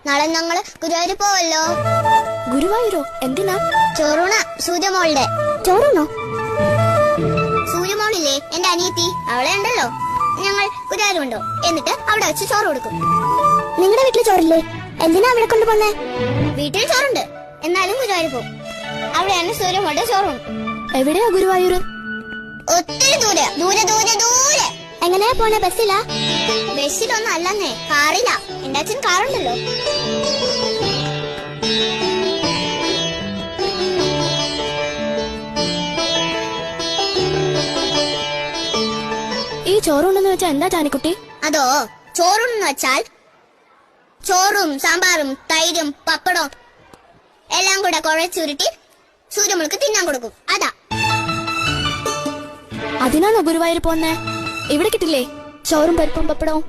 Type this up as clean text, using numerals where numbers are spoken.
നാളെ ഞങ്ങള് ഗുരുവായൂർ പോവല്ലോ. ഗുരുവായൂരോ? എന്തിനാ? ചോറൂണ സൂര്യമോളുടെ. ചോറുണോ? സൂര്യമോളില്ലേ എന്റെ അനിയത്തി, അവളെ ഉണ്ടല്ലോ. ഞങ്ങൾ ഗുരുവായൂർ കൊണ്ടോ, എന്നിട്ട് അവിടെ വെച്ച് ചോറ് കൊടുക്കും. നിങ്ങളുടെ വീട്ടിൽ ചോറില്ലേ? എന്തിനാ അവിടെ കൊണ്ടുപോന്നേ? വീട്ടിൽ ചോറുണ്ട്, എന്നാലും ഗുരുവായൂർ പോകും. അവിടെയാണ് സൂര്യമോളുടെ ചോറും. എവിടെയാ ഗുരുവായൂർ? ഒത്തിരി ദൂരെ ദൂരെ ദൂരെ ദൂരെ. എങ്ങനെയാ പോണേ? ബസ്സിലാ? ബസ്സിലൊന്നും അല്ലെന്നേ, കാറില്ല. എന്റെ അച്ഛൻ കാറുണ്ടല്ലോ. ഈ ചോറുണ്ടെന്ന് വെച്ചാ എന്താ ജാനിക്കുട്ടി? അതോ, ചോറുണ്ടെന്ന് വെച്ചാൽ ചോറും സാമ്പാറും തൈരും പപ്പടവും എല്ലാം കൂടെ കുഴച്ചുരുട്ടി സൂര്യമോൾക്ക് തിന്നാൻ കൊടുക്കും. അതാ. അതിനാണോ ഗുരുവായൂർ പോന്നേ? ഇവിടെ കിട്ടില്ലേ ചോറും പരിപ്പും പപ്പടവും?